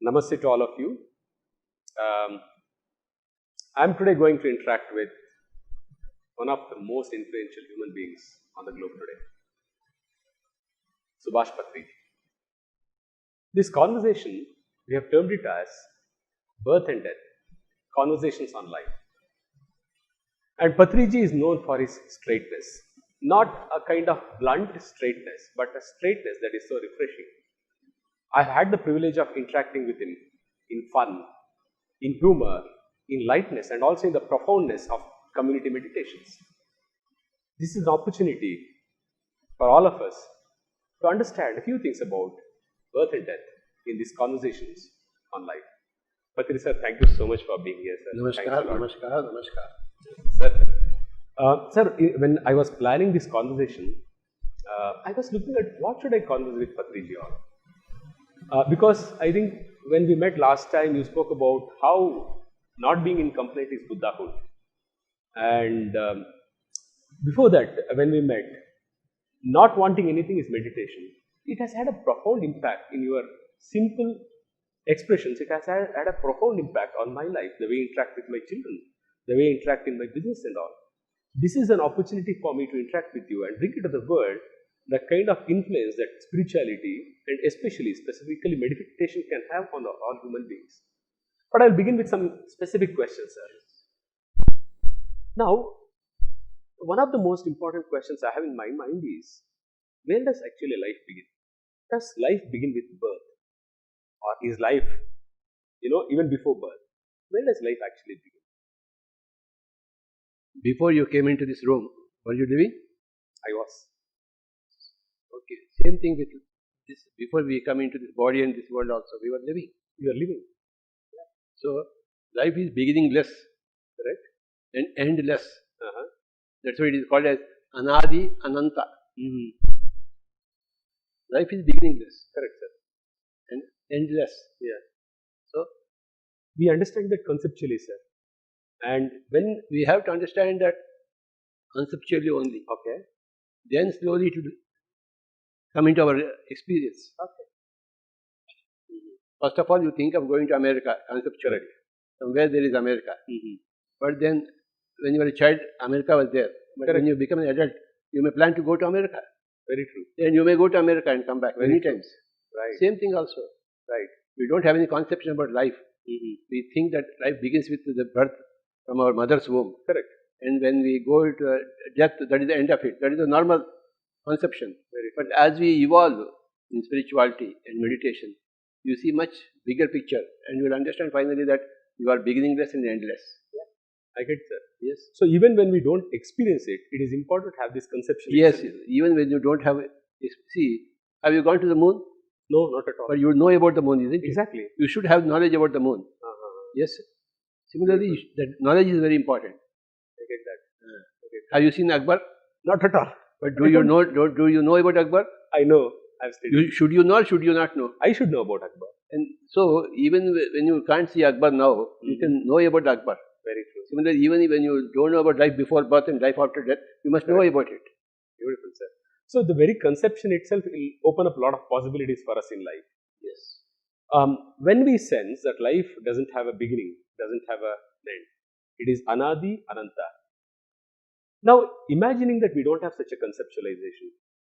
Namaste to all of you. I'm today going to interact with one of the most influential human beings on the globe today, Subhash Patri. This conversation, we have termed it as Birth and Death, Conversations on Life. And Patriji is known for his straightness, not a kind of blunt straightness, but a straightness that is so refreshing. I've had the privilege of interacting with him in fun, in humor, in lightness, and also in the profoundness of community meditations. This is an opportunity for all of us to understand a few things about birth and death in these conversations on life. Patri sir, thank you so much for being here, sir. Namaskar. Sir, when I was planning this conversation, I was looking at what should I converse with Patriji on. Because I think when we met last time, you spoke about how not being in complaint is Buddhahood. And before that, when we met, not wanting anything is meditation. It has had a profound impact in your simple expressions. It has had a profound impact on my life, the way I interact with my children, the way I interact in my business and all. This is an opportunity for me to interact with you and bring it to the world the kind of influence that spirituality and especially specifically meditation can have on all human beings. But I'll begin with some specific questions, sir. Now, one of the most important questions I have in my mind is, where does actually life begin? Does life begin with birth? Or is life, even before birth? Where does life actually begin? Before you came into this room, were you living? I was. Okay, same thing with this. Before we come into this body and this world also, we were living. You are living. So, life is beginningless, Correct? and endless. Uh-huh. That's why it is called as Anadi Ananta. Mm-hmm. Life is beginningless. Correct, sir. And endless. Yeah. So, we understand that conceptually, sir. And when we have to understand that conceptually only, okay, then slowly to come into our experience. Okay. First of all, you think of going to America conceptually. Somewhere there is America. Mm-hmm. But then, when you were a child, America was there. But Correct. when you become an adult, you may plan to go to America. Very true. Then you may go to America and come back many times. Right. Same thing also. Right. We don't have any conception about life. Mm-hmm. We think that life begins with the birth from our mother's womb. Correct. And when we go to death, that is the end of it. That is the normal conception. But as we evolve in spirituality and meditation, you see much bigger picture, and you will understand finally that you are beginningless and endless. Yeah. I get that. Yes. So even when we don't experience it, it is important to have this conception. Yes. Even when you don't have, see, have you gone to the moon? No, not at all. But you know about the moon, isn't it? Exactly. You should have knowledge about the moon. Yes. Similarly, that knowledge is very important. I get that. Have you seen Akbar? Not at all. But do you know about Akbar? I know. I've studied. Should you know or should you not know? I should know about Akbar. And so, even when you can't see Akbar now, you can know about Akbar. Very true. Similarly, even when you don't know about life before birth and life after death, you must know about it. Beautiful, sir. So the very conception itself will open up a lot of possibilities for us in life. Yes. When we sense that life doesn't have a beginning, doesn't have an end, it is Anadi Ananta. Now, imagining that we don't have such a conceptualization,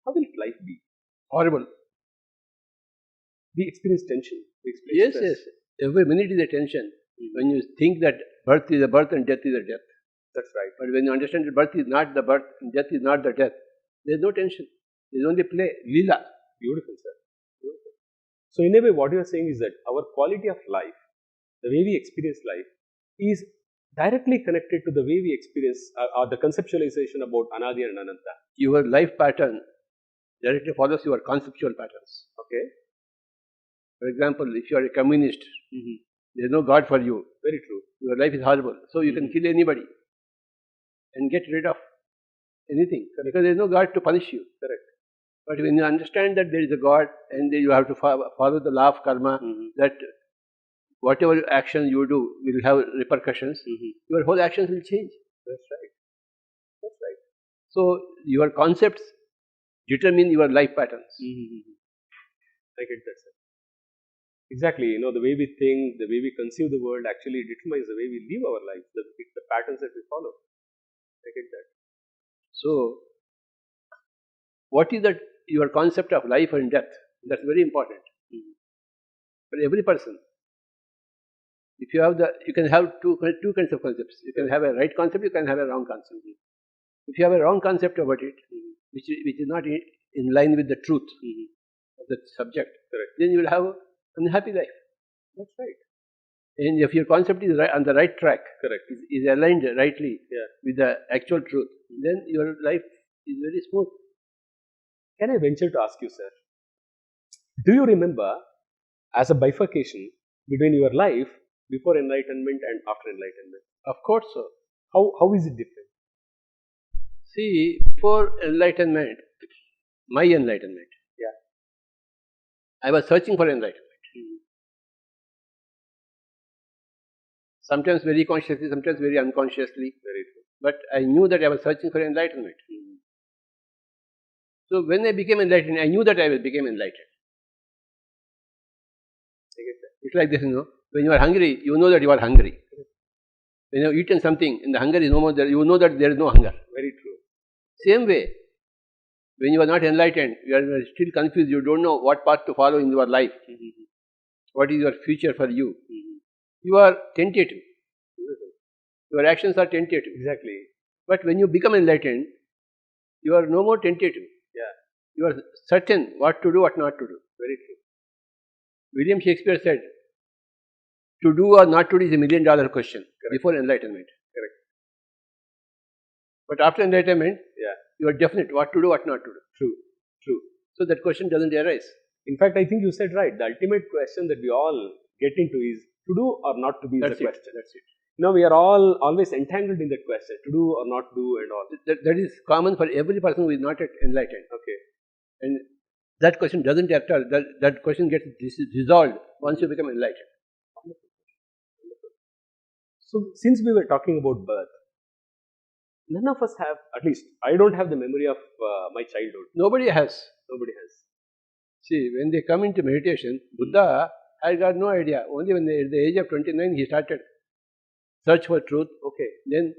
how will life be? Horrible. We experience tension. We experience stress. Yes. Every minute is a tension. When you think that birth is a birth and death is a death. That's right. But when you understand that birth is not the birth and death is not the death, there is no tension. There is only play, lila. Beautiful, sir. Beautiful. So in a way, what you are saying is that our quality of life, the way we experience life, is directly connected to the way we experience or the conceptualization about Anadi and Ananta. Your life pattern directly follows your conceptual patterns. Okay. For example, if you are a communist, there is no God for you. Very true. Your life is horrible. So you can kill anybody and get rid of anything. Correct. Because there is no God to punish you. Correct. But when you understand that there is a God and you have to follow the law of karma, that whatever action you do will have repercussions, your whole actions will change. That's right. That's right. So your concepts determine your life patterns. I get that, sir. Exactly. You know, the way we think, the way we conceive the world actually determines the way we live our life, the patterns that we follow. I get that. So, what is that your concept of life and death? That's very important for every person. If you have you can have two kinds of concepts. You can have a right concept, you can have a wrong concept. If you have a wrong concept about it, which is not in line with the truth of the subject, Correct. then you will have an unhappy life. That's right. And if your concept is on the right track, Correct. is aligned rightly Yeah. with the actual truth, then your life is very smooth. Can I venture to ask you, sir? Do you remember as a bifurcation between your life before enlightenment and after enlightenment? Of course, so. How is it different? See, before enlightenment, my enlightenment, Yeah. I was searching for enlightenment. Sometimes very consciously, sometimes very unconsciously. Very true. But I knew that I was searching for enlightenment. So when I became enlightened, I knew that I became enlightened. I get that. It's like this, when you are hungry, you know that you are hungry. When you have eaten something and the hunger is no more there, you know that there is no hunger. Very true. Same way, when you are not enlightened, you are still confused, you don't know what path to follow in your life. What is your future for you? You are tentative. Your actions are tentative. Exactly. But when you become enlightened, you are no more tentative. Yeah. You are certain what to do, what not to do. Very true. William Shakespeare said, to do or not to do is $1 million question. Correct. Before enlightenment. Correct. But after enlightenment, Yeah. you are definite what to do, what not to do. True. True. So that question doesn't arise. In fact, I think you said right. The ultimate question that we all get into is to do or not to be is the question. That's it. You know, we are all always entangled in that question, to do or not do and all. That is common for every person who is not yet enlightened. Okay. And that question doesn't at all. That question gets dissolved once you become enlightened. So, since we were talking about birth, none of us have, at least I don't have the memory of my childhood. Nobody has. Nobody has. See, when they come into meditation, Buddha had got no idea. Only when at the age of 29 he started search for truth. Okay. Then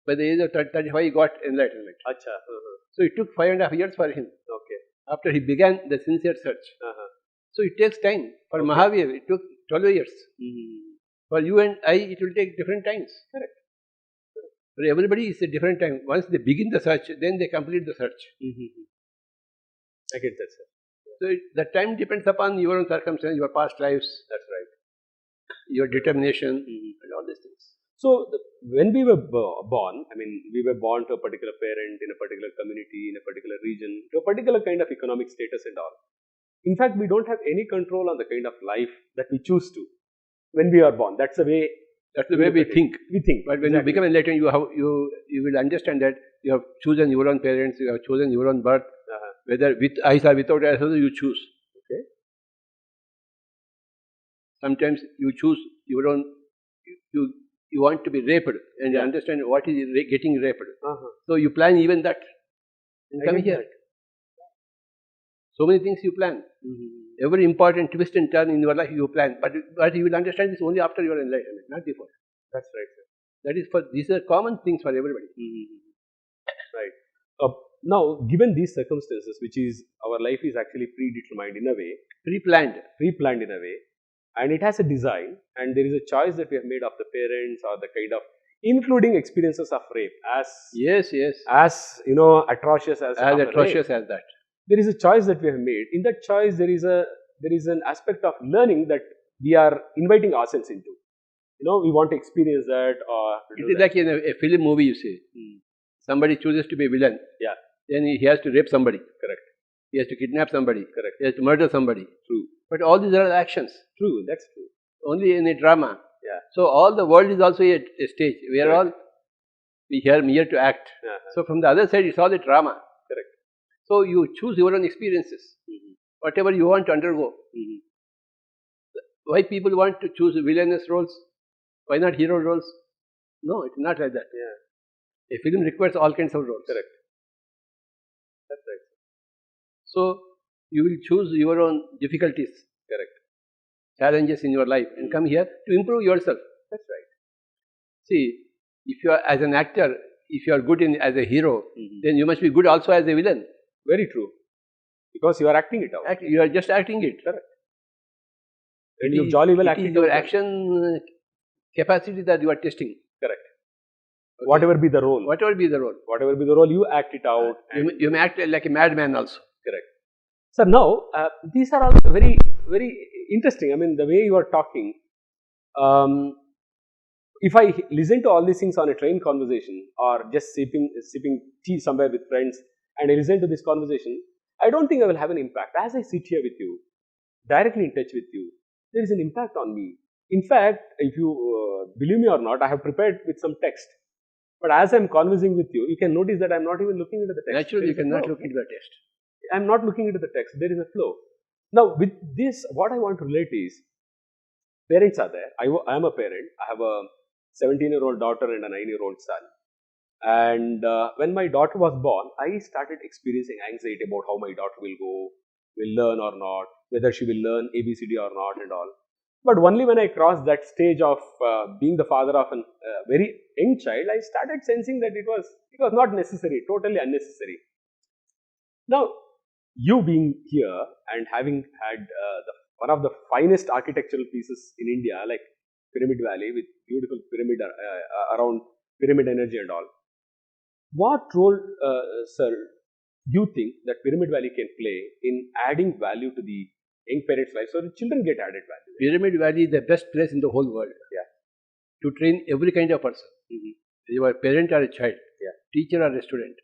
by the age of 35 he got enlightenment. Acha. So it took 5.5 years for him Okay. after he began the sincere search. So it takes time. For Mahavir it took 12 years. For you and I it will take different times. Correct. For everybody it's a different time. Once they begin the search, then they complete the search. I get that, sir. So the time depends upon your own circumstance, your past lives. That's right. Your determination and all these things. So, when we were born, I mean, we were born to a particular parent, in a particular community, in a particular region, to a particular kind of economic status and all. In fact, we don't have any control on the kind of life that we choose to when we are born. That's the way we think. We think. But when you become enlightened, you will understand that you have chosen your own parents, you have chosen your own birth, whether with eyes or without eyes, you choose. Okay. Sometimes you choose your own. You want to be raped and you understand what is getting raped. So you plan even that. And come here. So many things you plan. Every important twist and turn in your life you plan. But you will understand this only after your enlightenment, not before. That's right, sir. These are common things for everybody. Right. Now, given these circumstances, which is our life is actually predetermined in a way, pre-planned in a way, and it has a design, and there is a choice that we have made of the parents or the kind of, including experiences of rape, as atrocious as that. There is a choice that we have made. In that choice, there is an aspect of learning that we are inviting ourselves into. We want to experience that, or it is like in a film movie. You say somebody chooses to be a villain. Yeah. Then he has to rape somebody. Correct. He has to kidnap somebody. Correct. He has to murder somebody. True. But all these are actions. True. That's true. Only in a drama. Yeah. So all the world is also a stage. We are all here to act. So from the other side, it's all a drama. Correct. So you choose your own experiences. Whatever you want to undergo. Why people want to choose villainous roles? Why not hero roles? No, it's not like that. A film requires all kinds of roles. Correct. That's right. So you will choose your own difficulties. Correct. challenges in your life and come here to improve yourself. That's right. See, if you are as an actor, if you are good as a hero, then you must be good also as a villain. Very true. Because you are acting it out. You are just acting it. Correct. And you jolly well it act is it your out. action capacity that you are testing. Correct. Okay. Whatever be the role. Whatever be the role. Whatever be the role, you act it out. You may act like a madman also. Correct. So now, these are all very, very interesting. I mean, the way you are talking, if I listen to all these things on a train conversation or just sipping tea somewhere with friends and I listen to this conversation, I don't think I will have an impact. As I sit here with you, directly in touch with you, there is an impact on me. In fact, if you believe me or not, I have prepared with some text. But as I'm conversing with you, you can notice that I'm not even looking into the text. Naturally, you cannot look into the text. I'm not looking into the text. There is a flow. Now, with this, what I want to relate is, parents are there. I am a parent. I have a 17-year-old daughter and a 9-year-old son. And when my daughter was born, I started experiencing anxiety about how my daughter will learn or not, whether she will learn ABCD or not and all. But only when I crossed that stage of being the father of a very young child, I started sensing that it was not necessary, totally unnecessary. Now, you being here and having had one of the finest architectural pieces in India, like Pyramid Valley with beautiful pyramid around pyramid energy and all, what role, sir, do you think that Pyramid Valley can play in adding value to the young parents' life so the children get added value? Pyramid Valley is the best place in the whole world. Yeah. To train every kind of person. You are a parent or a child, teacher or a student,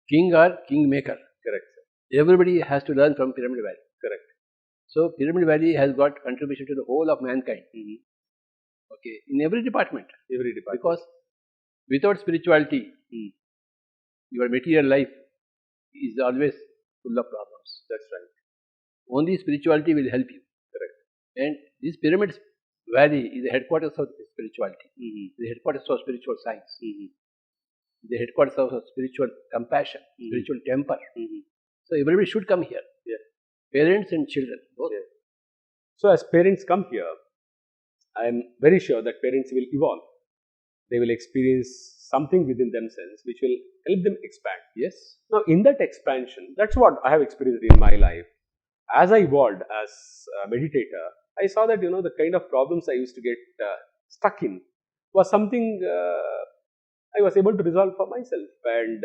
king or kingmaker. Correct. Everybody has to learn from Pyramid Valley. Correct. So Pyramid Valley has got contribution to the whole of mankind. Okay, in every department. Because without spirituality, your material life is always full of problems. That's right. Only spirituality will help you. Correct. And this Pyramid Valley is the headquarters of spirituality, the headquarters of spiritual science, the headquarters of spiritual compassion, spiritual temper. So everybody should come here. Parents and children, both. So as parents come here, I am very sure that parents will evolve. They will experience something within themselves which will help them expand. Yes. Now, in that expansion, that's what I have experienced in my life. As I evolved as a meditator, I saw that the kind of problems I used to get stuck in was something I was able to resolve for myself and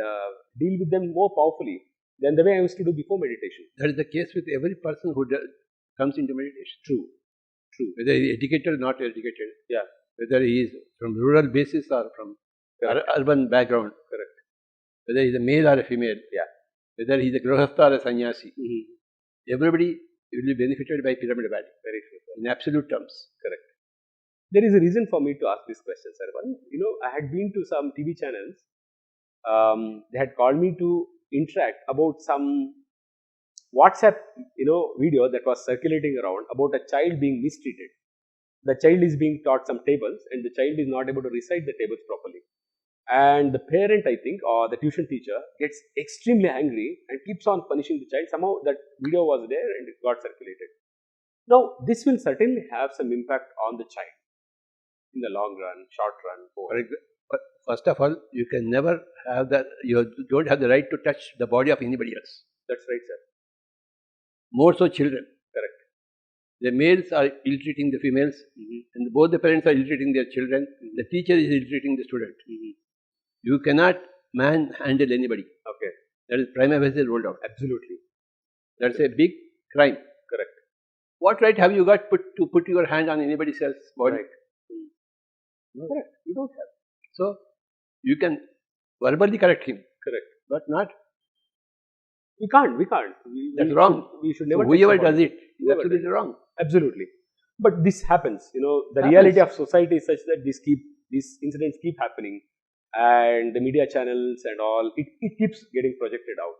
deal with them more powerfully than the way I used to do before meditation. That is the case with every person who comes into meditation. True. Whether he is educated or not educated. Yeah. Whether he is from rural basis or from urban background. Correct. Whether he is a male or a female. Yeah. Whether he is a grahastha or a sannyasi. Everybody will be benefited by Pyramid Valley. Very true. In absolute terms. Correct. There is a reason for me to ask this question, sir. I had been to some TV channels. They had called me to interact about some WhatsApp, video that was circulating around about a child being mistreated. The child is being taught some tables and the child is not able to recite the tables properly. And the parent, I think, or the tuition teacher gets extremely angry and keeps on punishing the child. Somehow that video was there and it got circulated. Now, this will certainly have some impact on the child in the long run, short run. But first of all, you can never have that, you don't have the right to touch the body of anybody else. That's right, sir. More so children. Correct. The males are ill-treating the females, and both the parents are ill-treating their children. The teacher is ill-treating the student. You cannot manhandle anybody. Okay. That is prima facie rolled out. Absolutely. That's a big crime. Correct. What right have you got to put your hand on anybody else's body? Right. No. Correct. You don't have. So, you can verbally correct him. Correct. But not. We can't. That's wrong. We should never. So whoever does it is absolutely wrong. Absolutely. But this happens. The reality of society is such that these incidents keep happening, and the media channels and all, it keeps getting projected out.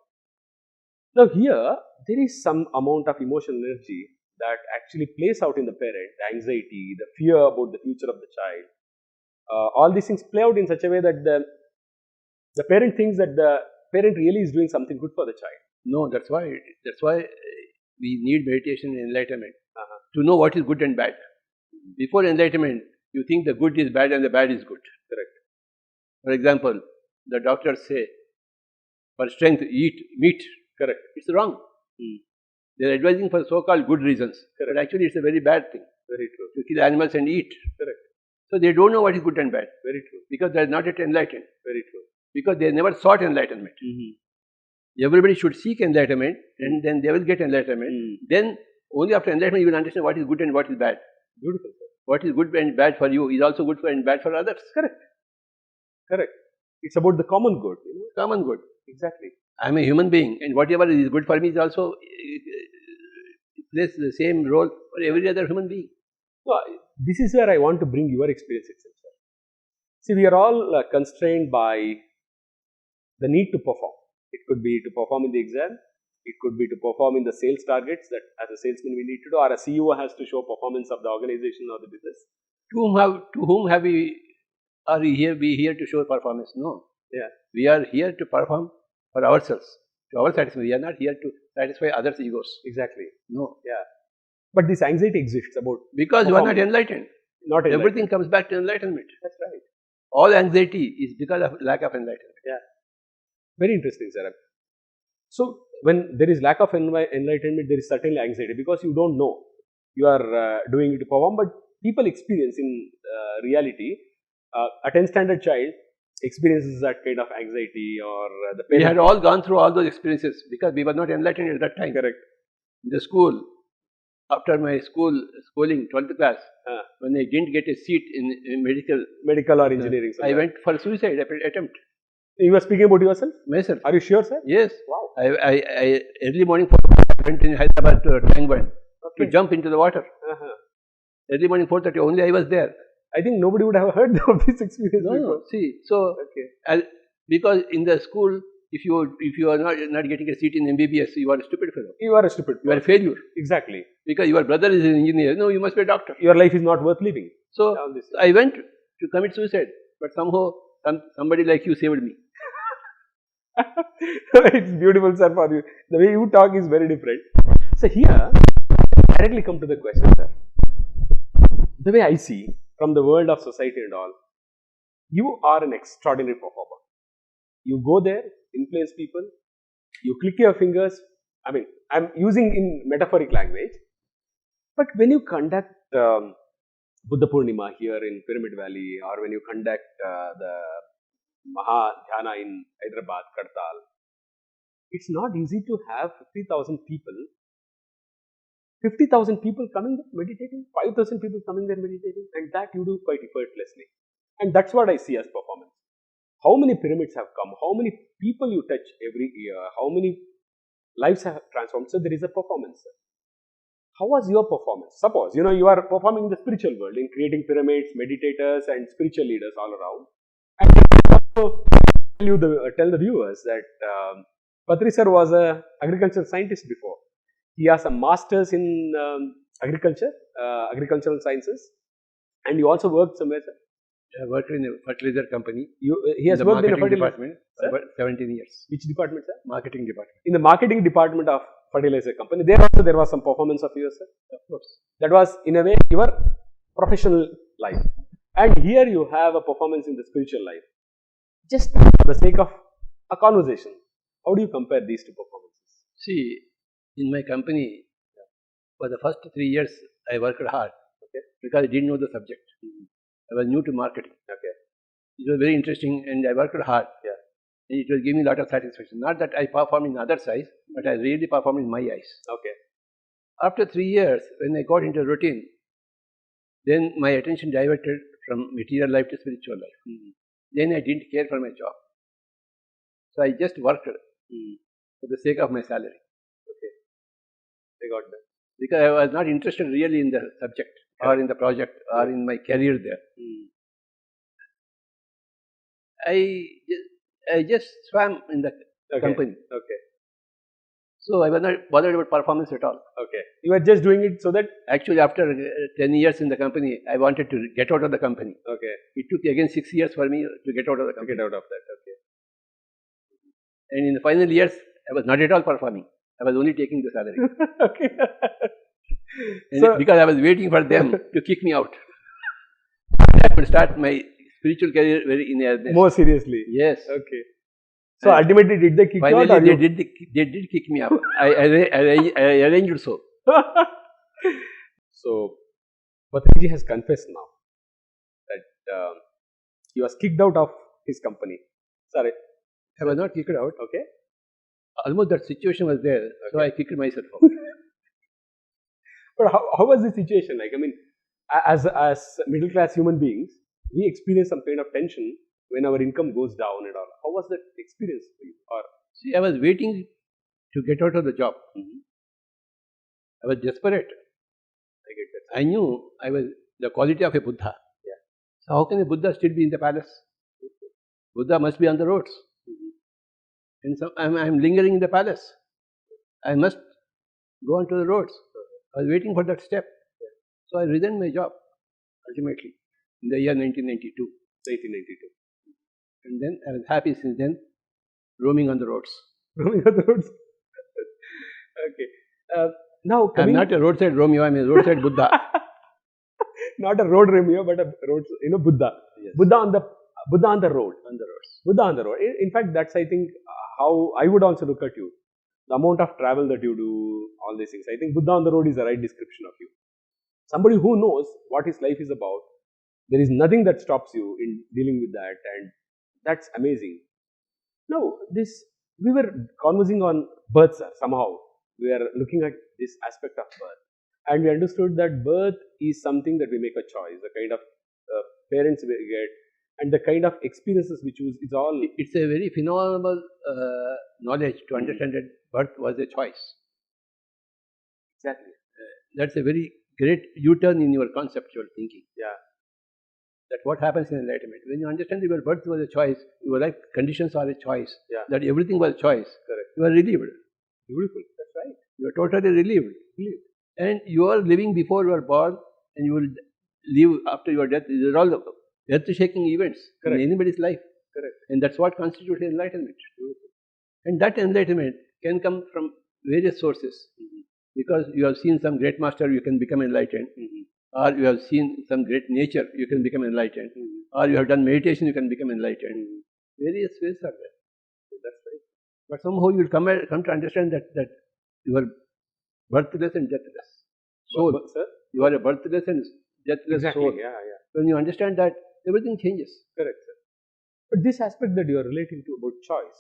Now here, there is some amount of emotional energy that actually plays out in the parent, the anxiety, the fear about the future of the child. All these things play out in such a way that the parent thinks that the parent really is doing something good for the child. No, that's why we need meditation and enlightenment to know what is good and bad. Before enlightenment, you think the good is bad and the bad is good. Correct. For example, the doctors say, for strength, eat meat. Correct. It's wrong. They are advising for so-called good reasons. Correct. But actually, it's a very bad thing Very true. to kill animals and eat. Correct. So they don't know what is good and bad Very true. because they are not yet enlightened. Very true. Because they never sought enlightenment. Everybody should seek enlightenment, and then they will get enlightenment. Then only after enlightenment you will understand what is good and what is bad. Beautiful, sir. What is good and bad for you is also good and bad for others. Correct. Correct. It's about the common good. Common good. Exactly. I am a human being, and whatever is good for me is also plays the same role for every other human being. So, this is where I want to bring your experience itself, sir. See, we are all constrained by the need to perform. It could be to perform in the exam. It could be to perform in the sales targets that as a salesman we need to do, or a CEO has to show performance of the organization or the business. To whom have we are we here to show performance? No. Yeah. We are here to perform for ourselves, to our satisfaction. We are not here to satisfy others' egos. Exactly. No. Yeah. But this anxiety exists about Because you are not enlightened. not enlightenment. Everything comes back to enlightenment. That's right. All anxiety is because of lack of enlightenment. Yeah. Very interesting, sir. So, when there is lack of enlightenment, there is certainly anxiety because you don't know. You are doing it to perform, but people experience in reality, a 10th standard child experiences that kind of anxiety or the We parent. had all gone through all those experiences because we were not enlightened at that time. Correct. In the school, after my schooling, 12th class, when I didn't get a seat in Medical or engineering. I went for suicide attempt. You were speaking about yourself? Myself. Are you sure, sir? Yes. Wow. I early morning I went in Hyderabad to Tangban to jump into the water. Early morning 4:30, only I was there. I think nobody would have heard of this experience before. No, see, so because in the school, if you are not getting a seat in MBBS, you are a stupid fellow. You are a stupid. You are a failure Exactly. because your brother is an engineer. No, you must be a doctor. Your life is not worth living. So All this. I went to commit suicide, but somehow somebody like you saved me. It's beautiful, sir, for you. The way you talk is very different. So here, directly come to the question, sir. The way I see from the world of society and all, you are an extraordinary performer. You go there, influence people, you click your fingers. I mean, I'm using in metaphoric language. But when you conduct Buddha Purnima here in Pyramid Valley, or when you conduct the Maha Dhyana in Hyderabad, Kartal, it's not easy to have 50,000 people. 50,000 people coming there meditating, 5,000 people coming there meditating, and that you do quite effortlessly. And that's what I see as performance. How many pyramids have come? How many people you touch every year? How many lives have transformed? So there is a performance. How was your performance? Suppose you are performing in the spiritual world in creating pyramids, meditators, and spiritual leaders all around. And also tell the viewers that Patri sir was an agricultural scientist before. He has a master's in agricultural sciences, and you also worked somewhere, sir. I worked in a fertilizer company. He has worked in a fertilizer department for 17 years. Which department, sir? Marketing department. In the marketing department of fertilizer company. There also there was some performance of yours, sir. Of course. That was in a way your professional life. And here you have a performance in the spiritual life. Just for the sake of a conversation, how do you compare these two performances? See, in my company, for the first 3 years, I worked hard because I didn't know the subject. I was new to marketing. It was very interesting and I worked hard. And it was giving me a lot of satisfaction. Not that I perform in others' eyes, but I really perform in my eyes. After 3 years, when I got into routine, then my attention diverted from material life to spiritual life. Then I didn't care for my job. So I just worked for the sake of my salary. I got that. Because I was not interested really in the subject or in the project or in my career there. I just swam in the company. So I was not bothered about performance at all. You were just doing it so that Actually, after 10 years in the company, I wanted to get out of the company. It took again 6 years for me to get out of the company. And in the final years, I was not at all performing. I was only taking the salary. And So- because I was waiting for them to kick me out. I could start my spiritual career very in earnest. More seriously. Yes. Okay. So ultimately, did they kick you out? Finally, Or they did kick me out. I arranged so. So, Patriji has confessed now that he was kicked out of his company. Sorry. I was not kicked out. Okay. Almost that situation was there, so I kicked myself out. But how was the situation like? I mean, as middle class human beings, we experience some kind of tension when our income goes down and all. How was that experience for you? Or See, I was waiting to get out of the job. I was desperate. I get that. I knew I was the quality of a Buddha. Yeah. So how can a Buddha still be in the palace? Buddha must be on the roads. And so I'm lingering in the palace. I must go onto the roads. I was waiting for that step. So I resigned my job ultimately in the year 1992. 1992. And then I was happy since then, roaming on the roads. Roaming on the roads. Okay. Now I'm coming. not a roadside Romeo, I'm a roadside Buddha. Not a road Romeo, but a road. Buddha. Yes. Buddha on the road. On the roads. Buddha on the road. In fact, that's I think how I would also look at you. The amount of travel that you do, all these things. I think Buddha on the road is the right description of you. Somebody who knows what his life is about. There is nothing that stops you in dealing with that, and that's amazing. Now, we were conversing on birth, sir. Somehow we are looking at this aspect of birth, and we understood that birth is something that we make a choice. The kind of parents we get, and the kind of experiences we choose is all. It's a very phenomenal knowledge to understand that birth was a choice. Exactly. That's a very great U-turn in your conceptual thinking. Yeah. That what happens in enlightenment. When you understand that your birth was a choice, your life conditions are a choice, Yeah. that everything was a choice, Correct. you are relieved. Beautiful. That's right. You are totally relieved. And you are living before you are born, and you will live after your death. These are all the earth-shaking events Correct. in anybody's life. Correct. And that's what constitutes enlightenment. And that enlightenment can come from various sources. Because you have seen some great master, you can become enlightened. Or you have seen some great nature, you can become enlightened. Or you have done meditation, you can become enlightened. Various ways are there. That's right. But somehow you will come to understand that you are birthless and deathless. Soul. But, sir. You are a birthless and deathless Exactly. soul. Yeah. Yeah. When you understand that, everything changes. Correct, sir. But this aspect that you are relating to about choice,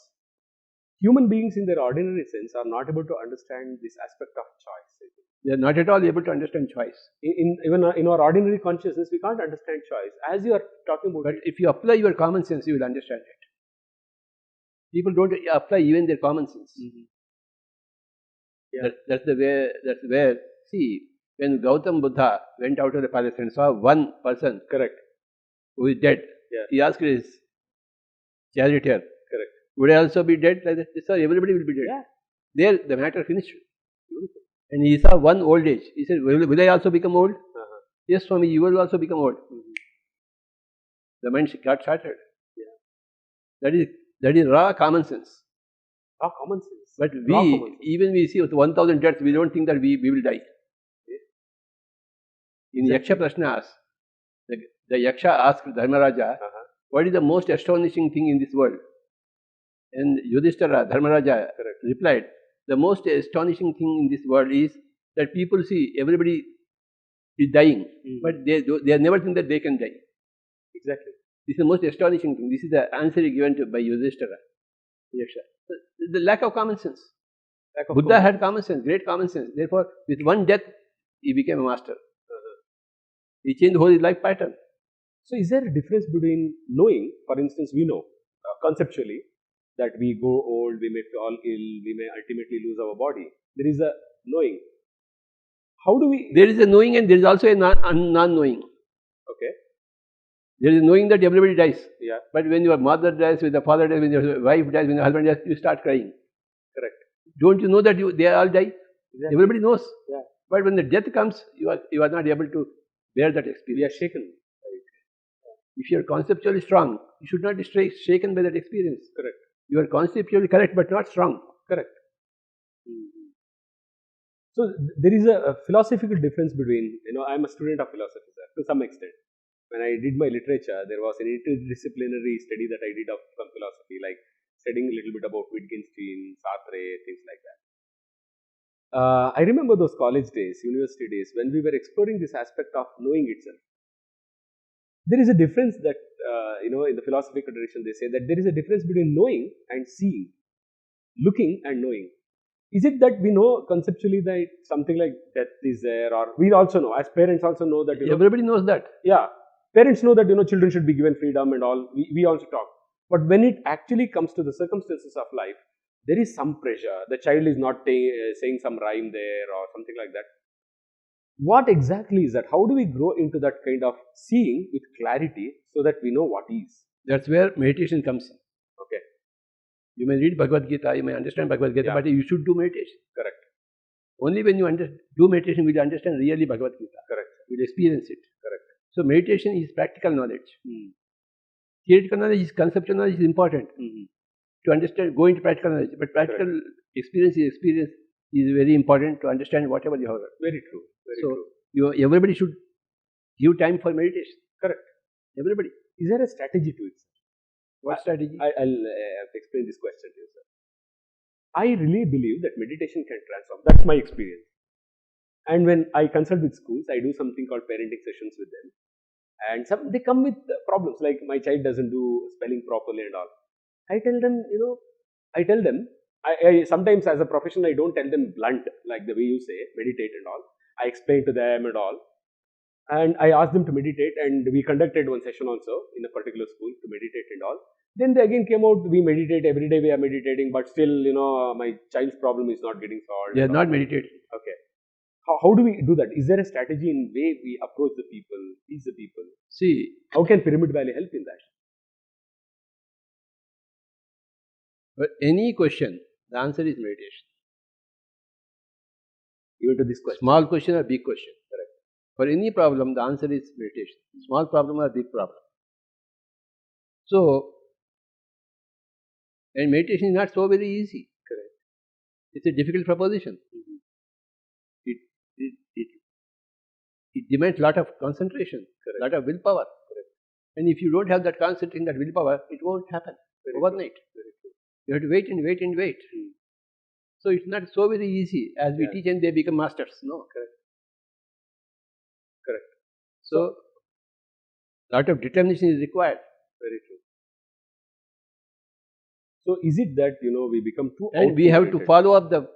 human beings in their ordinary sense are not able to understand this aspect of choice. I think. They are not at all able to understand choice. Even in our ordinary consciousness, we can't understand choice. As you are talking about But it, if you apply your common sense, you will understand it. People don't apply even their common sense. Yeah. That's where, see, when Gautam Buddha went out of the palace and saw one person correct, who is dead, Yeah. he asked his charioteer, correct. would I also be dead? Like that, sir, everybody will be dead. Yeah. There, the matter finished. And he saw one old age. He said, will I also become old? Yes, Swami, you will also become old. The mind got shattered. That is raw common sense. Raw common sense. But Raw common sense. even we see with 1,000 deaths, we don't think that we will die. In Yaksha Prashnas, the Yaksha asked Dharmaraja, what is the most astonishing thing in this world? And Yudhishthira, Dharmaraja, replied, the most astonishing thing in this world is that people see everybody is dying, but they never think that they can die. Exactly. This is the most astonishing thing. This is the answer given by Yudhishthira. The lack of common sense. Buddha had common sense, great common sense. Therefore, with one death, he became a master. He changed the whole life pattern. So, is there a difference between knowing, for instance, we know conceptually that we go old, we may fall ill, we may ultimately lose our body. There is a knowing. How do we? There is a knowing and there is also a non-knowing. Okay. There is knowing that everybody dies. Yeah. But when your mother dies, when your father dies, when your wife dies, when your husband dies, you start crying. Correct. Don't you know that they all die? Exactly. Everybody knows. Yeah. But when the death comes, you are not able to bear that experience. We are shaken. If you are conceptually strong, you should not be shaken by that experience. Correct. You are conceptually correct but not strong. Correct. So there is a philosophical difference between, I'm a student of philosophy, sir, to some extent. When I did my literature, there was an interdisciplinary study that I did of some philosophy, like studying a little bit about Wittgenstein, Sartre, things like that. I remember those college days, university days, when we were exploring this aspect of knowing itself. There is a difference that, in the philosophical tradition, they say that there is a difference between knowing and seeing, looking and knowing. Is it that we know conceptually that something like death is there, or we also know, as parents also know that, everybody knows that. Yeah, parents know that, children should be given freedom and all, we also talk. But when it actually comes to the circumstances of life, there is some pressure. The child is not saying some rhyme there or something like that. What exactly is that? How do we grow into that kind of seeing with clarity so that we know what is? That's where meditation comes in. Okay. You may read Bhagavad Gita, you may understand Bhagavad Gita, but you should do meditation. Correct. Only when you do meditation will you understand really Bhagavad Gita. Correct. You will experience it. Correct. So meditation is practical knowledge. Theoretical knowledge, conceptual knowledge is important to understand, go into practical knowledge. But practical experience is very important to understand whatever you have heard. Very true. Very true. Everybody should give time for meditation. Correct. Everybody. Is there a strategy to it, sir? What strategy? I'll explain this question to you, sir. I really believe that meditation can transform. That's my experience. And when I consult with schools, I do something called parenting sessions with them. And they come with problems like my child doesn't do spelling properly and all. I tell them, I sometimes as a professional, I don't tell them blunt, like the way you say, meditate and all. I explain to them and all. And I asked them to meditate, and we conducted one session also in a particular school to meditate and all. Then they again came out, we meditate, every day we are meditating, but still, my child's problem is not getting solved. They are not meditating. Okay. How do we do that? Is there a strategy in way we approach the people, teach the people? See, how can Pyramid Valley help in that? But any question, the answer is meditation. Even to this question. Small question or big question. Correct. For any problem, the answer is meditation. Small problem or big problem. So, and meditation is not so very easy. Correct. It's a difficult proposition. It demands a lot of concentration, a lot of willpower. Correct. And if you don't have that concentration, that willpower, it won't happen overnight. You have to wait and wait and wait. So it's not so very easy as we teach and they become masters. No. Correct. So a lot of determination is required. Very true. So is it that we become too and we have to follow up the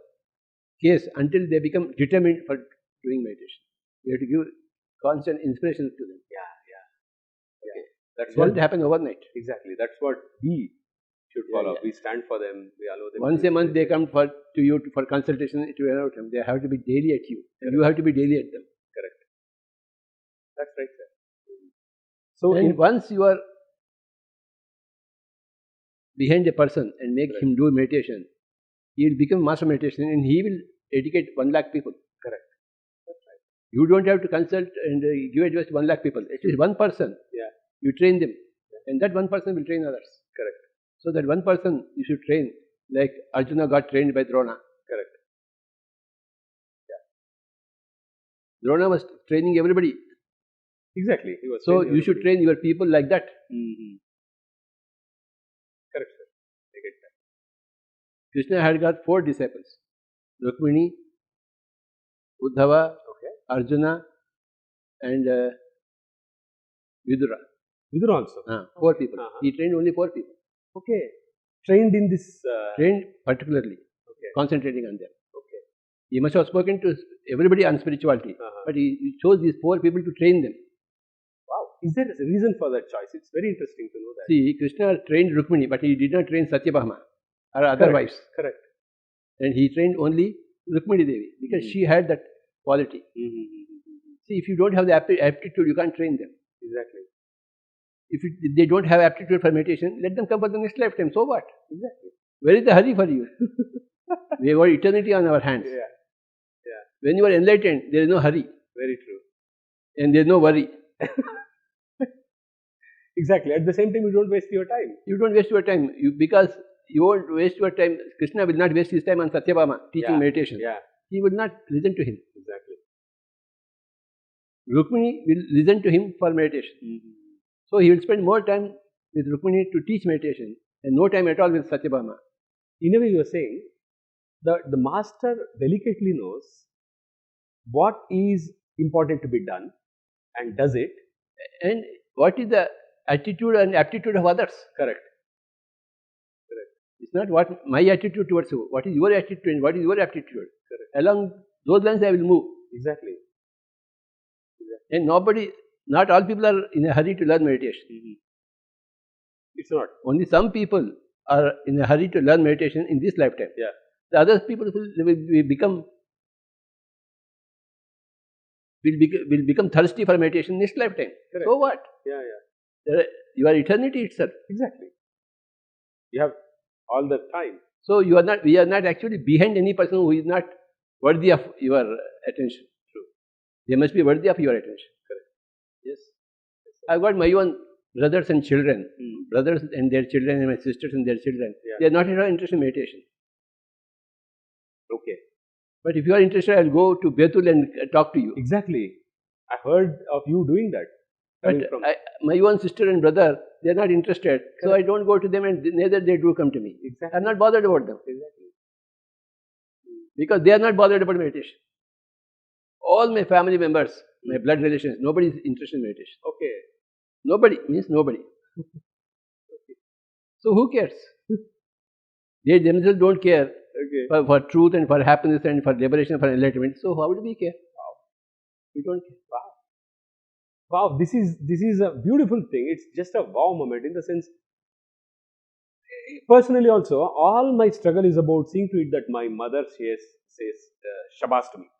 case until they become determined for doing meditation. We have to give constant inspiration to them. Okay. That's what happen overnight. Exactly. That's what we should follow. We stand for them. We allow them. Once a month they come to you for consultation. It will allow them. They have to be daily at you, and you have to be daily at them. Correct. That's right, sir. So once you are behind a person and make him do meditation, he will become master meditation, and he will educate 1 lakh people. Correct. That's right. You don't have to consult and give advice to 1 lakh people. At least one person. You train them, and that one person will train others. Correct. So that one person you should train, like Arjuna got trained by Drona. Correct. Drona was training everybody. Exactly. He was so you should train your people like that. Correct, sir. I get that. Krishna had got 4 disciples: Rukmini, Uddhava, Arjuna, and Vidura. Vidura also. 4 people. He trained only 4 people. Okay. Trained in this. Trained particularly. Concentrating on them. He must have spoken to everybody on spirituality, but he chose these 4 people to train them. Wow. Is there a reason for that choice? It's very interesting to know that. See, Krishna trained Rukmini, but he did not train Satyabhama or other wives. Correct. And he trained only Rukmini Devi because she had that quality. See, if you don't have the aptitude, you can't train them. Exactly. If they don't have aptitude for meditation, let them come for the next lifetime. So what? Exactly. Where is the hurry for you? We have got eternity on our hands. When you are enlightened, there is no hurry. Very true. And there is no worry. Exactly. At the same time, you don't waste your time. You don't waste your time. Because you won't waste your time. Krishna will not waste his time on Satyabhama teaching meditation. he will not listen to him. Exactly. Rukmini will listen to him for meditation. So he will spend more time with Rukmini to teach meditation and no time at all with Satyabhama. In a way, you are saying that the master delicately knows what is important to be done and does it. And what is the attitude and aptitude of others? Correct. It's not what my attitude towards you. What is your attitude and what is your aptitude? Correct. Along those lines I will move. Exactly. And not all people are in a hurry to learn meditation. It's not. Only some people are in a hurry to learn meditation in this lifetime. Yeah. The other people will become thirsty for meditation next lifetime. Correct. So what? Yeah. Your eternity itself. Exactly. You have all the time. So we are not actually behind any person who is not worthy of your attention. True. They must be worthy of your attention. Correct. Yes. I've got my own brothers and children, brothers and their children, and my sisters and their children. Yeah. They are not at all interested in meditation. Okay. But if you are interested, I'll go to Betul and talk to you. Exactly. I heard of you doing that. But my own sister and brother, they are not interested. So I don't go to them and neither they do come to me. Exactly. I'm not bothered about them. Exactly. Because they are not bothered about meditation. All my family members, my blood relations, nobody is interested in meditation. Okay. Nobody means nobody. So who cares? They themselves don't care for truth and for happiness and for liberation and for enlightenment. So how do we care? Wow. We don't care. Wow, this is a beautiful thing. It's just a wow moment in the sense. Personally, also, all my struggle is about seeing to it that my mother says Shabas to me.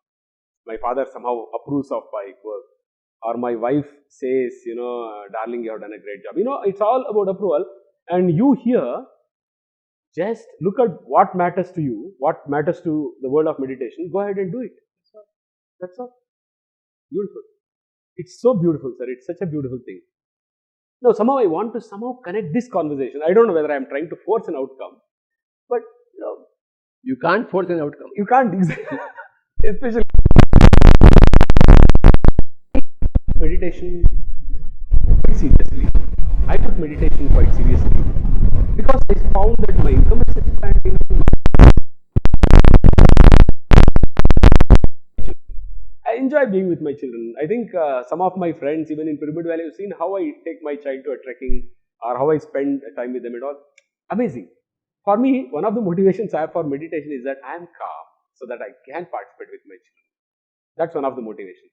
My father somehow approves of my work, or my wife says, darling, you have done a great job. It's all about approval. And you here, just look at what matters to you, what matters to the world of meditation. Go ahead and do it. That's all. Beautiful. It's so beautiful, sir. It's such a beautiful thing. Now, somehow I want to connect this conversation. I don't know whether I am trying to force an outcome, but you can't force an outcome. You can't exactly. Especially meditation quite seriously. I took meditation quite seriously because I found that my income is expanding. I enjoy being with my children. I think some of my friends, even in Pyramid Valley, have seen how I take my child to a trekking or how I spend time with them and all. Amazing. For me, one of the motivations I have for meditation is that I am calm so that I can participate with my children. That's one of the motivations.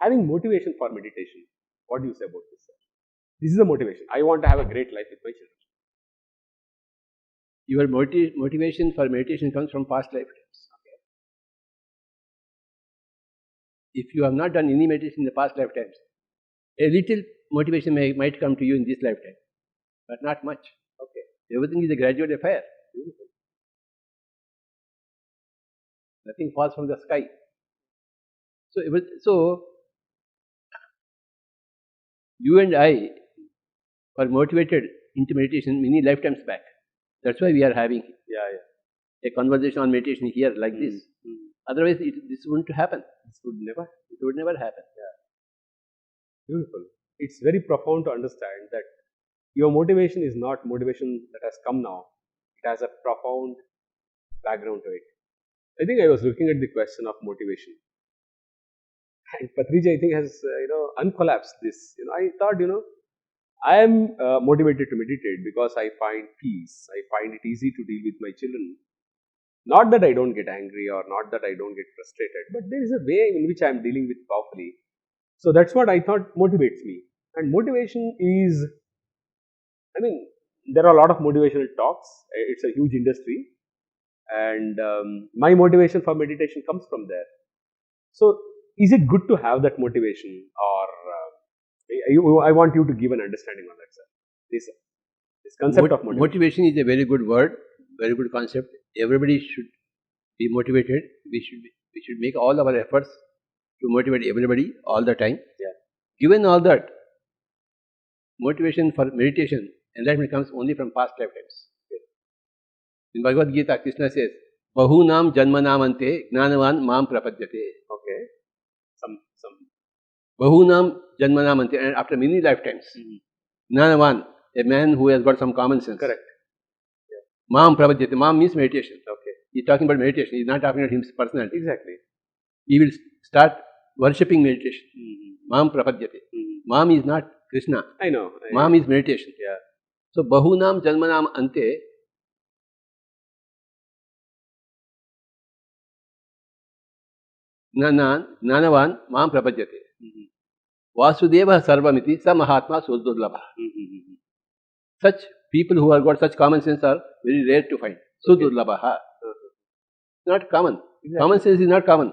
Having motivation for meditation. What do you say about this, sir? This is a motivation. I want to have a great life with my children. Your motivation for meditation comes from past lifetimes. Okay. If you have not done any meditation in the past lifetimes, a little motivation might come to you in this lifetime, but not much. Okay. Everything is a gradual affair. Beautiful. Nothing falls from the sky. So you and I were motivated into meditation many lifetimes back. That's why we are having a conversation on meditation here like this. Otherwise, this wouldn't happen. This would never. It would never happen. Beautiful. It's very profound to understand that your motivation is not motivation that has come now. It has a profound background to it. I think I was looking at the question of motivation. And Patriji, I think, has uncollapsed this. I thought, I am motivated to meditate because I find peace. I find it easy to deal with my children. Not that I don't get angry or not that I don't get frustrated, but there is a way in which I am dealing with powerfully. So that's what I thought motivates me. And motivation is, there are a lot of motivational talks. It's a huge industry. And my motivation for meditation comes from there. So, is it good to have that motivation, or I want you to give an understanding on that, sir. This concept of motivation. Motivation is a very good word, very good concept. Everybody should be motivated. We should make all our efforts to motivate everybody all the time. Given all that, motivation for meditation, enlightenment comes only from past lifetimes. In Bhagavad Gita, Krishna says, bahunam janmanamante gnanavan mam prapadyate. Okay. Some. Bahunam janmanamante, and after many lifetimes, gnanavan, a man who has got some common sense. Correct. Mam prapadyate. Mam means meditation. Okay. He's talking about meditation. He's not talking about his personality. Exactly. He will start worshipping meditation. Mam prapadyate. Mam is not Krishna. I know. Mam is meditation. Yeah. So bahunam janmanam ante gnanavan mam prapadyate. Vasudeva sarvamiti sa mahatma sudurlabha. Such people who have got such common sense are very rare to find. Sudurlabha. Not common. Exactly. Common sense is not common.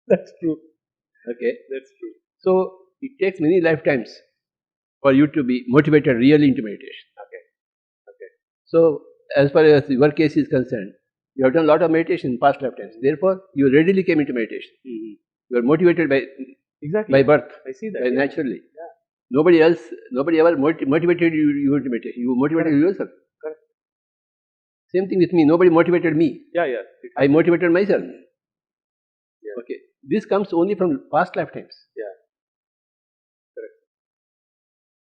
That's true. Okay. That's true. So it takes many lifetimes for you to be motivated really into meditation. Okay. Okay. So as far as your case is concerned, you have done a lot of meditation in past lifetimes. Therefore, you readily came into meditation. You are motivated by birth, I see that. by naturally. Yeah. Nobody ever motivated you into meditation. You motivated yourself. Correct. Same thing with me. Nobody motivated me. Yeah. I motivated myself. Yeah. Okay. This comes only from past lifetimes. Yeah. Correct.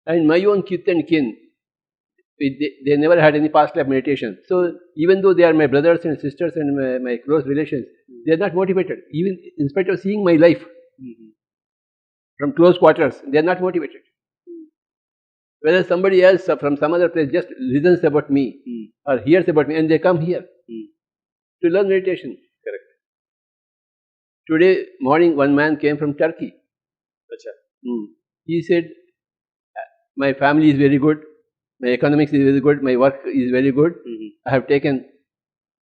And my own kith and kin, they never had any past life meditation. So even though they are my brothers and sisters and my close relations, they are not motivated. Even in spite of seeing my life from close quarters, they are not motivated. Whether somebody else from some other place just listens about me or hears about me and they come here to learn meditation. Correct. Today morning, one man came from Turkey. Achha. He said, my family is very good, my economics is very good, my work is very good. I have taken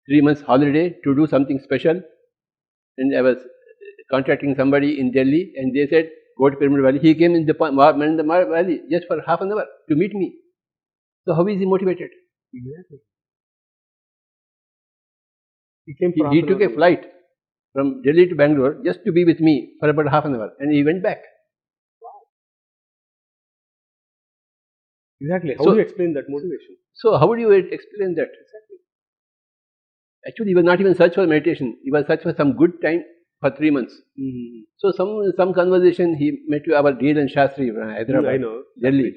3 months holiday to do something special, and I was contacting somebody in Delhi, and they said, go to Pyramid Valley. He came in the valley just for half an hour to meet me. So how is he motivated? Exactly. He took a flight from Delhi to Bangalore just to be with me for about half an hour, and he went back. Exactly. How do you explain that motivation? So how would you explain that? Exactly. Actually, he was not even search for meditation. He was search for some good time for 3 months. So some conversation he met to our D.L. Shastri from Hyderabad, I know. Delhi.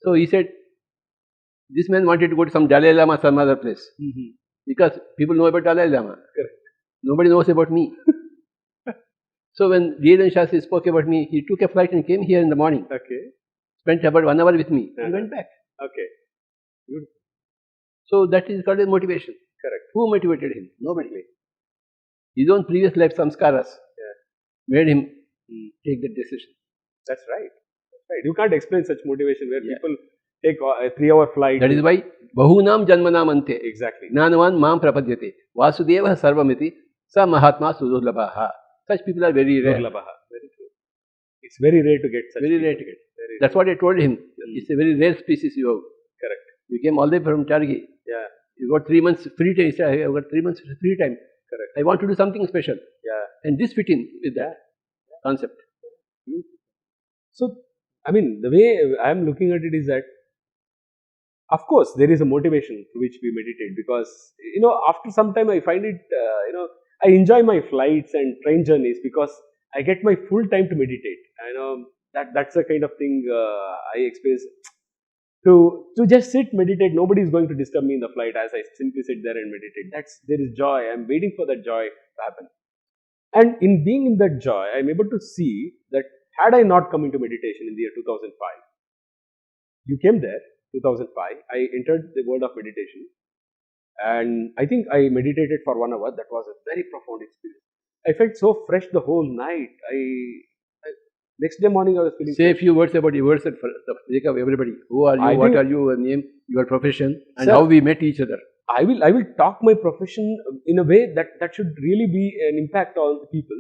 So he said, this man wanted to go to some Dalai Lama, some other place. Because people know about Dalai Lama. Correct. Nobody knows about me. So when D.L. Shastri spoke about me, he took a flight and came here in the morning. Okay. Spent about 1 hour with me. He went back. Okay. Good. So that is called a motivation. Correct. Who motivated him? Nobody. His own previous life samskaras made him take that decision. That's right. That's right. You can't explain such motivation where people take a 3-hour flight. That is why bahunam janmanam ante. Exactly. Gnanavan mam prapadyate. Vasudeva sarvamiti sa mahatma sudurlabha. Such people are very rare. Very true. It's very rare to get such Very people. rare to get. That's what I told him. It's a very rare species you have. Correct. You came all the way from Turkey. Yeah. You got 3 months free time. He said, I have got 3 months free time. Correct. I want to do something special. Yeah. And this fit in with that concept. So, I mean, the way I am looking at it is that, of course, there is a motivation to which we meditate because, after some time I find it, I enjoy my flights and train journeys because I get my full time to meditate. That's the kind of thing I experience. To just sit, meditate, nobody is going to disturb me in the flight as I simply sit there and meditate. There is joy. I'm waiting for that joy to happen. And in being in that joy, I'm able to see that had I not come into meditation in the year 2005, you came there, 2005, I entered the world of meditation, and I think I meditated for 1 hour. That was a very profound experience. I felt so fresh the whole night. Next day morning I was feeling Say fresh. a few words about yourself for the sake of everybody. Who are you? What are you? Your name, your profession, and Sir, how we met each other. I will talk my profession in a way that should really be an impact on people.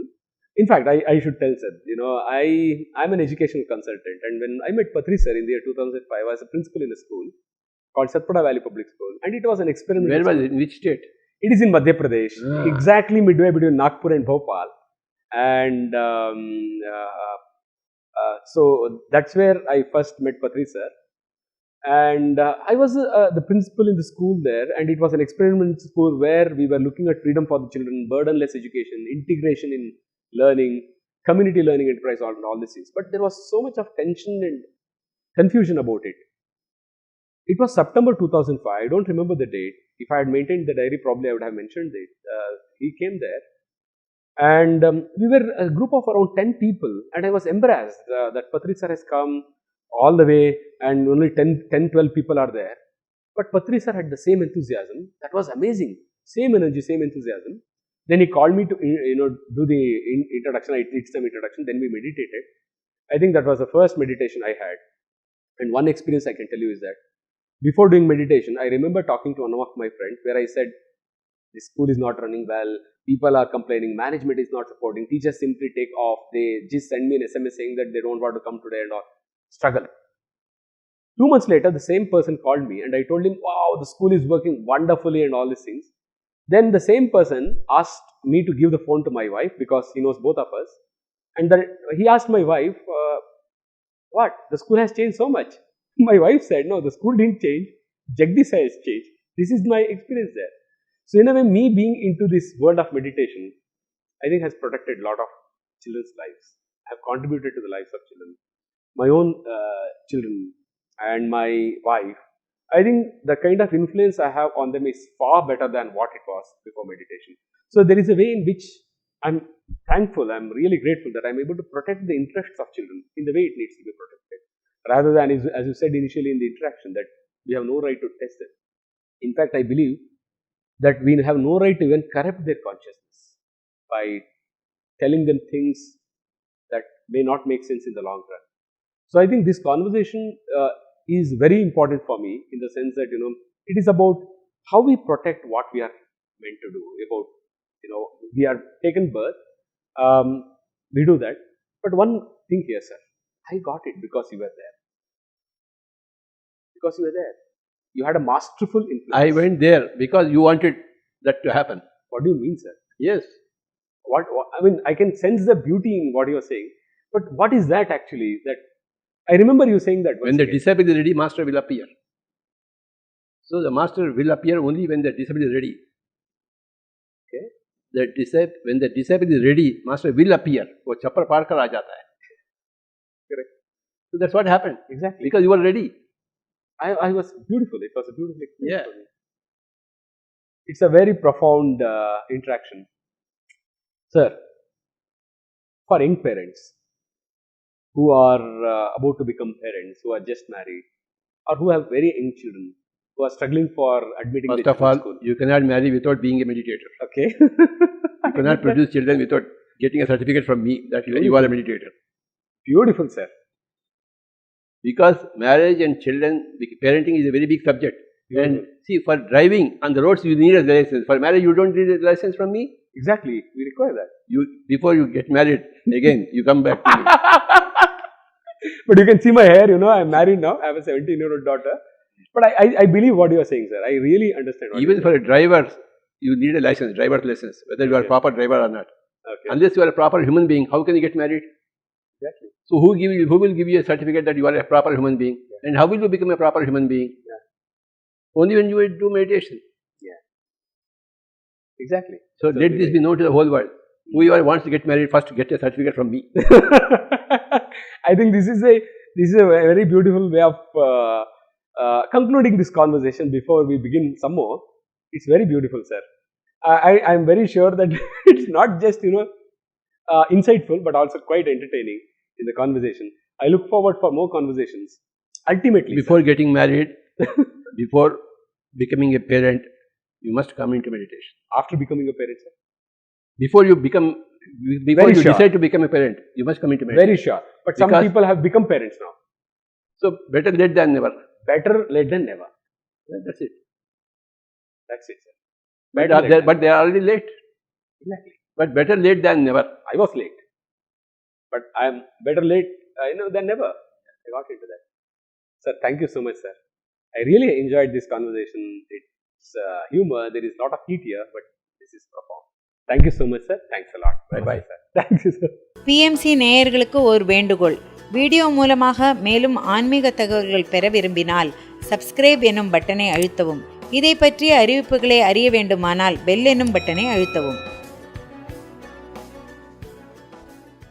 In fact, I should tell sir, I'm an educational consultant, and when I met Patri sir in the year 2005, I was a principal in a school called Satpura Valley Public School, and it was an experiment. Where was it? In which state? It is in Madhya Pradesh, exactly midway between Nagpur and Bhopal, and so that's where I first met Patri sir. And I was the principal in the school there, and it was an experimental school where we were looking at freedom for the children, burdenless education, integration in learning, community learning enterprise, all these things. But there was so much of tension and confusion about it. It was September 2005. I don't remember the date. If I had maintained the diary, probably I would have mentioned it. He came there, and we were a group of around 10 people, and I was embarrassed that Patri sir has come all the way and only 10, 12 people are there. But Patri sir had the same enthusiasm. That was amazing. Same energy, same enthusiasm. Then he called me to do the introduction. I did some introduction. Then we meditated. I think that was the first meditation I had. And one experience I can tell you is that before doing meditation, I remember talking to one of my friends where I said, this school is not running well, people are complaining, management is not supporting, teachers simply take off, they just send me an SMS saying that they don't want to come today and all. Struggle. 2 months later, the same person called me and I told him, wow, the school is working wonderfully and all these things. Then the same person asked me to give the phone to my wife because he knows both of us. And then he asked my wife, what? The school has changed so much. My wife said, no, the school didn't change. Jagdish has changed. This is my experience there. So in a way, me being into this world of meditation, I think has protected a lot of children's lives. I have contributed to the lives of children. My own children and my wife, I think the kind of influence I have on them is far better than what it was before meditation. So there is a way in which I'm thankful, I'm really grateful that I'm able to protect the interests of children in the way it needs to be protected. Rather than, as you said initially in the interaction, that we have no right to test it. In fact, I believe that we have no right to even corrupt their consciousness by telling them things that may not make sense in the long run. So I think this conversation is very important for me in the sense that, it is about how we protect what we are meant to do. About, we are taken birth, we do that. But one thing here, sir, I got it because you were there. Because you were there. You had a masterful influence. I went there because you wanted that to happen. What do you mean, sir? Yes. What I mean, I can sense the beauty in what you are saying. But what is that actually? That I remember you saying that. When the disciple is ready, master will appear. So the master will appear only when the disciple is ready. Okay. When the disciple is ready, master will appear. वो चप्पल पार कर आ जाता है. Correct. So that's what happened. Exactly. Because you were ready. I was beautiful. It was a beautiful experience. Yeah. For me. It's a very profound interaction. Sir, for young parents who are about to become parents, who are just married, or who have very young children, who are struggling for admitting First their of all, school. you cannot marry without being a meditator. Okay. You cannot produce children without getting a certificate from me that you are a meditator. Beautiful, sir. Because marriage and children, parenting is a very big subject. And see, for driving on the roads, you need a license. For marriage, you don't need a license from me. Exactly. We require that. Before you get married, again, you come back to me. But you can see my hair, I'm married now. I have a 17-year-old daughter. But I believe what you are saying, sir. I really understand what Even for a driver, you need a license, driver's license, whether you are a proper driver or not. Okay. Unless you are a proper human being, how can you get married? Exactly. So who will give you a certificate that you are a proper human being? Yeah. And how will you become a proper human being? Yeah. Only when you will do meditation. Yeah. Exactly. So let this be known to the whole world. Whoever wants to get married, first get a certificate from me. I think this is a very beautiful way of concluding this conversation before we begin some more. It's very beautiful, sir. I am very sure that it's not just insightful, but also quite entertaining in the conversation. I look forward for more conversations. Ultimately, before getting married, before becoming a parent, you must come into meditation. After becoming a parent, sir? Before you decide to become a parent, you must come into meditation. Very sure. But some people have become parents now. So better late than never. Better late than never. That's it. That's it, sir. But they are already late. Exactly. But better late than never. I was late. But I am better late than never. I got into that. Sir, thank you so much, sir. I really enjoyed this conversation. It's humor. There is a lot of heat here, but this is profound. Thank you so much, sir. Thanks a lot. Bye-bye, sir. Thank you, sir. PMC நேயர்களுக்கு ஒரு வேண்டுகோள். Video மூலமாக மேலும் ஆன்மீக தகவல்கள் பெற விரும்பினால் subscribe எனும் பட்டனை அழுத்தவும். இதை பற்றிய அறிவிப்புகளை அறிய வேண்டுமானால் பெல் எனும் பட்டனை அழுத்தவும்.